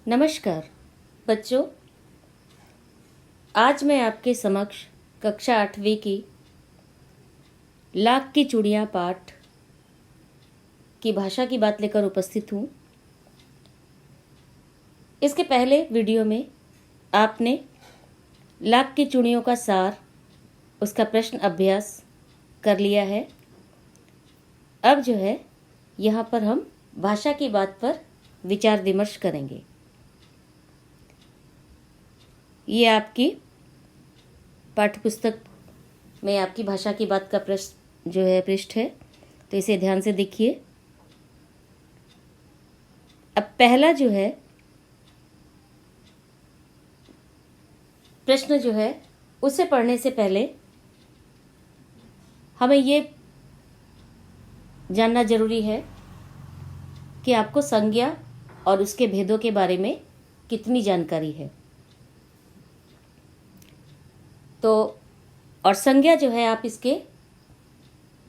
नमस्कार बच्चों, आज मैं आपके समक्ष कक्षा 8वीं की लाख की चूड़ियाँ पाठ की भाषा की बात लेकर उपस्थित हूँ। इसके पहले वीडियो में आपने लाख की चूड़ियों का सार, उसका प्रश्न अभ्यास कर लिया है। अब जो है यहाँ पर हम भाषा की बात पर विचार विमर्श करेंगे। ये आपकी पाठ्यपुस्तक में आपकी भाषा की बात का प्रश्न जो है पृष्ठ है, तो इसे ध्यान से देखिए। अब पहला जो है प्रश्न जो है उसे पढ़ने से पहले हमें ये जानना जरूरी है कि आपको संज्ञा और उसके भेदों के बारे में कितनी जानकारी है। तो और संज्ञा जो है आप इसके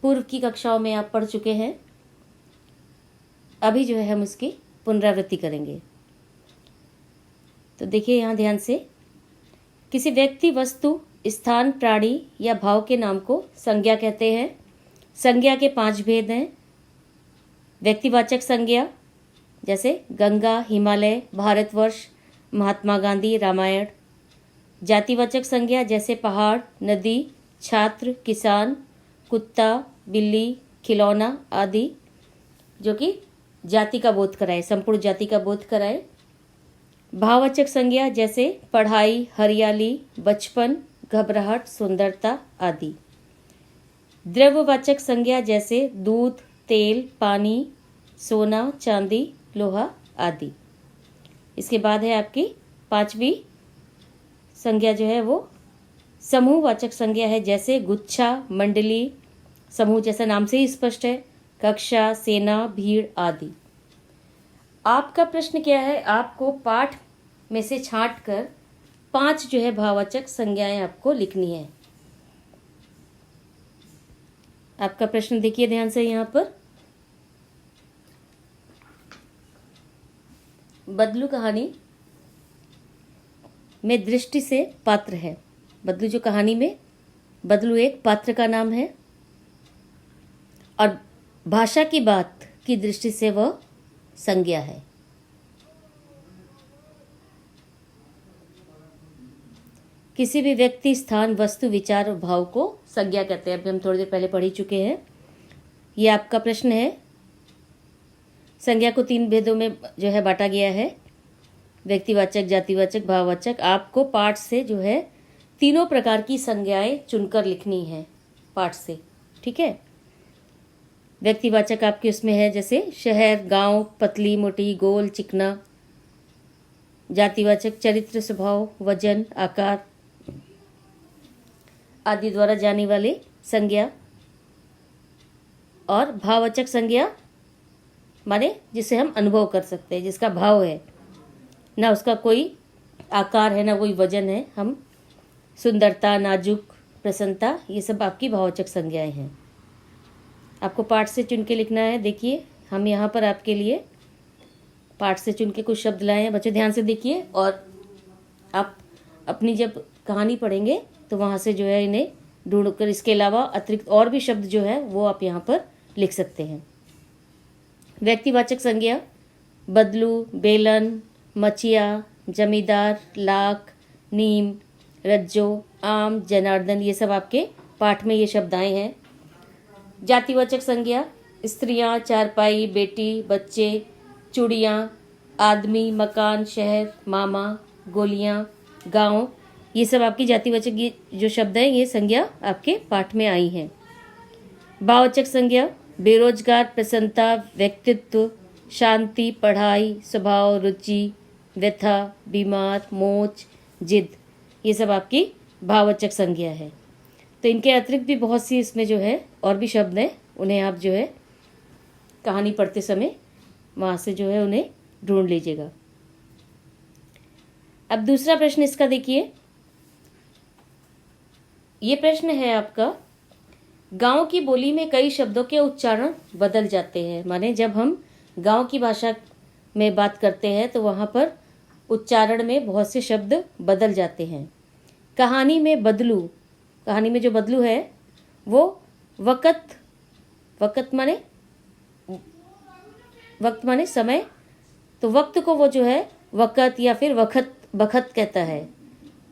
पूर्व की कक्षाओं में आप पढ़ चुके हैं। अभी जो है हम उसकी पुनरावृत्ति करेंगे। तो देखिए यहाँ ध्यान से, किसी व्यक्ति, वस्तु, स्थान, प्राणी या भाव के नाम को संज्ञा कहते हैं। संज्ञा के 5 भेद हैं। व्यक्तिवाचक संज्ञा जैसे गंगा, हिमालय, भारतवर्ष, महात्मा गांधी, रामायण। जातिवाचक संज्ञा जैसे पहाड़, नदी, छात्र, किसान, कुत्ता, बिल्ली, खिलौना आदि, जो कि जाति का बोध कराए, संपूर्ण जाति का बोध कराए। भाववाचक संज्ञा जैसे पढ़ाई, हरियाली, बचपन, घबराहट, सुंदरता आदि। द्रव्यवाचक संज्ञा जैसे दूध, तेल, पानी, सोना, चांदी, लोहा आदि। इसके बाद है आपकी 5वीं संज्ञा जो है वो समूहवाचक संज्ञा है, जैसे गुच्छा, मंडली, समूह जैसा नाम से ही स्पष्ट है, कक्षा, सेना, भीड़ आदि। आपका प्रश्न क्या है, आपको पाठ में से छांट कर 5 जो है भाववाचक संज्ञाएं आपको लिखनी है। आपका प्रश्न देखिए ध्यान से यहाँ पर। बदलू कहानी में दृष्टि से पात्र है। बदलू जो कहानी में, बदलू एक पात्र का नाम है और भाषा की बात की दृष्टि से वह संज्ञा है। किसी भी व्यक्ति, स्थान, वस्तु, विचार और भाव को संज्ञा कहते हैं। अभी हम थोड़ी देर पहले पढ़ ही चुके हैं। ये आपका प्रश्न है। संज्ञा को 3 भेदों में जो है बांटा गया है, व्यक्तिवाचक, जातिवाचक, भाववाचक। आपको पाठ से जो है तीनों प्रकार की संज्ञाएं चुनकर लिखनी है पाठ से, ठीक है। व्यक्तिवाचक आपके उसमें है जैसे शहर, गांव, पतली, मोटी, गोल, चिकना। जातिवाचक चरित्र, स्वभाव, वजन, आकार आदि द्वारा जाने वाले संज्ञा। और भाववाचक संज्ञा माने जिसे हम अनुभव कर सकते हैं, जिसका भाव है, ना उसका कोई आकार है ना कोई वजन है। हम सुंदरता, नाजुक, प्रसन्नता, ये सब आपकी भाववाचक संज्ञाएं हैं। आपको पाठ से चुन के लिखना है। देखिए हम यहाँ पर आपके लिए पाठ से चुन के कुछ शब्द लाए हैं। बच्चों ध्यान से देखिए, और आप अपनी जब कहानी पढ़ेंगे तो वहाँ से जो है इन्हें ढूंढ कर, इसके अलावा अतिरिक्त और भी शब्द जो है वो आप यहाँ पर लिख सकते हैं। व्यक्तिवाचक संज्ञा बदलू, बेलन, मचिया, जमींदार, लाख, नीम, रज्जो, आम, जनार्दन, ये सब आपके पाठ में ये शब्द आए हैं। जातिवाचक संज्ञा स्त्रियां, चारपाई, बेटी, बच्चे, चूड़ियाँ, आदमी, मकान, शहर, मामा, गोलियाँ, गांव, ये सब आपकी जातिवाचक ये जो शब्द हैं ये संज्ञा आपके पाठ में आई हैं। भाववाचक संज्ञा बेरोजगार, प्रसन्नता, व्यक्तित्व, शांति, पढ़ाई, स्वभाव, रुचि, व्यथा, बीमार, मोच, जिद, ये सब आपकी भाववाचक संज्ञा है। तो इनके अतिरिक्त भी बहुत सी इसमें जो है और भी शब्द हैं, उन्हें आप जो है कहानी पढ़ते समय वहाँ से जो है उन्हें ढूंढ लीजिएगा। अब दूसरा प्रश्न इसका देखिए। ये प्रश्न है आपका, गांव की बोली में कई शब्दों के उच्चारण बदल जाते हैं। माने जब हम गांव की भाषा में बात करते हैं तो वहाँ पर उच्चारण में बहुत से शब्द बदल जाते हैं। कहानी में बदलू, कहानी में जो बदलू है वो वक़्त, वक़्त माने वक्त माने समय, तो वक्त को वो जो है वक़्त या फिर वक़्त बखत कहता है।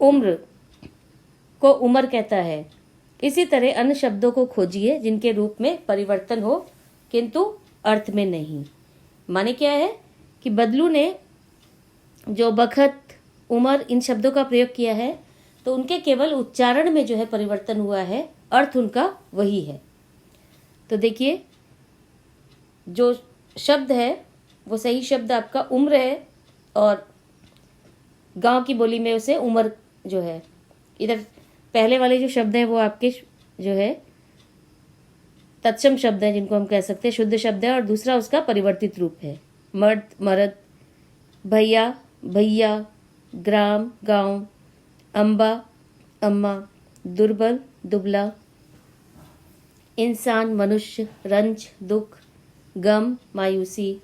उम्र को उम्र कहता है। इसी तरह अन्य शब्दों को खोजिए जिनके रूप में परिवर्तन हो किंतु अर्थ में नहीं। माने क्या है कि बदलू ने जो बखत, उम्र इन शब्दों का प्रयोग किया है तो उनके केवल उच्चारण में जो है परिवर्तन हुआ है, अर्थ उनका वही है। तो देखिए जो शब्द है वो सही शब्द आपका उम्र है और गांव की बोली में उसे उमर जो है, इधर पहले वाले जो शब्द हैं वो आपके जो है तत्सम शब्द हैं जिनको हम कह सकते हैं शुद्ध शब्द है, और दूसरा उसका परिवर्तित रूप है। मर्द मर्द, भैया भैया, ग्राम गांव, अम्बा अम्मा, दुर्बल दुबला, इंसान मनुष्य, रंज दुख, गम मायूसी,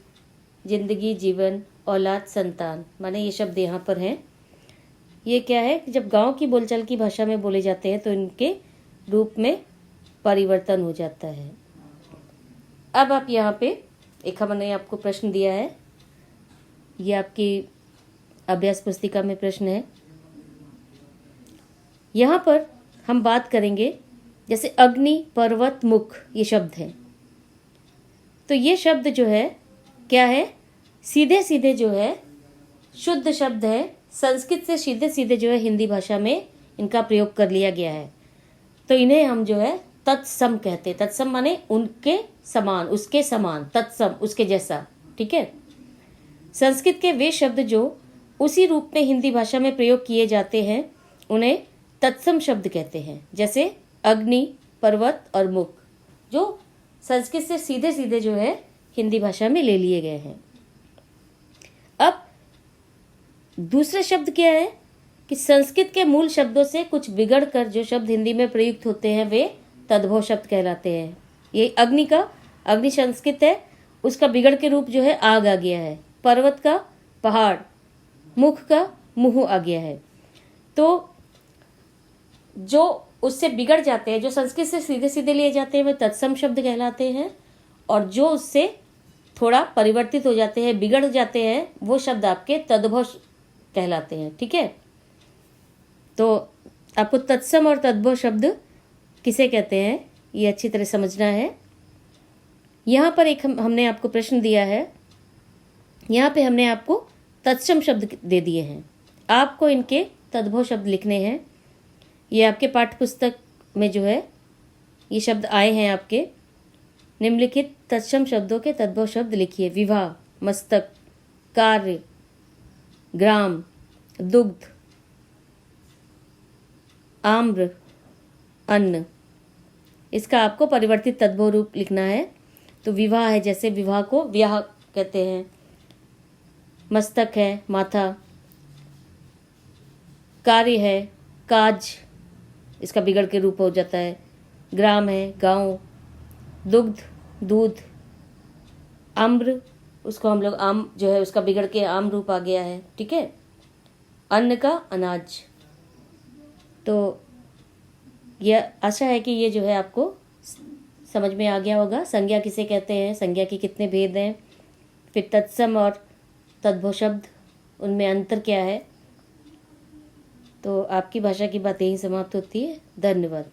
जिंदगी जीवन, औलाद संतान। माने ये शब्द यहाँ पर हैं। ये क्या है कि जब गांव की बोलचाल की भाषा में बोले जाते हैं तो इनके रूप में परिवर्तन हो जाता है। अब आप यहाँ पे एक हमने आपको प्रश्न दिया है, ये आपकी अभ्यास पुस्तिका में प्रश्न है। यहाँ पर हम बात करेंगे जैसे अग्नि, पर्वत, मुख, ये शब्द हैं। तो ये शब्द जो है क्या है, सीधे सीधे जो है शुद्ध शब्द है। संस्कृत से सीधे सीधे जो है हिंदी भाषा में इनका प्रयोग कर लिया गया है। तो इन्हें हम जो है तत्सम कहते हैं। तत्सम माने उनके समान, उसके समान, तत्सम उसके जैसा। ठीक है। संस्कृत के वे शब्द जो उसी रूप में हिंदी भाषा में प्रयोग किए जाते हैं उन्हें तत्सम शब्द कहते हैं। जैसे अग्नि, पर्वत और मुख, जो संस्कृत से सीधे सीधे जो है हिंदी भाषा में ले लिए गए हैं। अब दूसरे शब्द क्या है कि संस्कृत के मूल शब्दों से कुछ बिगड़ कर जो शब्द हिंदी में प्रयुक्त होते हैं वे तद्भव शब्द कहलाते हैं। ये अग्नि का, अग्नि संस्कृत है, उसका बिगड़ के रूप जो है आग आ गया है। पर्वत का पहाड़, मुख का मुंह आ गया है। तो जो उससे बिगड़ जाते हैं, जो संस्कृत से सीधे सीधे लिए जाते हैं वे तत्सम शब्द कहलाते हैं, और जो उससे थोड़ा परिवर्तित हो जाते हैं, बिगड़ जाते हैं, वो शब्द आपके तद्भव कहलाते हैं। ठीक है। तो आपको तत्सम और तद्भव शब्द किसे कहते हैं ये अच्छी तरह समझना है। यहाँ पर एक हमने आपको प्रश्न दिया है, यहाँ पे हमने आपको तत्सम शब्द दे दिए हैं, आपको इनके तद्भव शब्द लिखने हैं। ये आपके पाठ्य पुस्तक में जो है ये शब्द आए हैं आपके। निम्नलिखित तत्सम शब्दों के तद्भव शब्द लिखिए। विवाह, मस्तक, कार्य, ग्राम, दुग्ध, आम्र, अन्न। इसका आपको परिवर्तित तद्भव रूप लिखना है। तो विवाह है, जैसे विवाह को व्याह कहते हैं। मस्तक है माथा, कार्य है काज, इसका बिगड़ के रूप हो जाता है। ग्राम है गांव, दुग्ध दूध, आम्र उसको हम लोग आम जो है उसका बिगड़ के आम रूप आ गया है। ठीक है। अन्न का अनाज। तो यह आशा है कि ये जो है आपको समझ में आ गया होगा। संज्ञा किसे कहते हैं, संज्ञा के कितने भेद हैं, फिर तत्सम और तद्भव शब्द उनमें अंतर क्या है। तो आपकी भाषा की बात यहीं समाप्त होती है। धन्यवाद।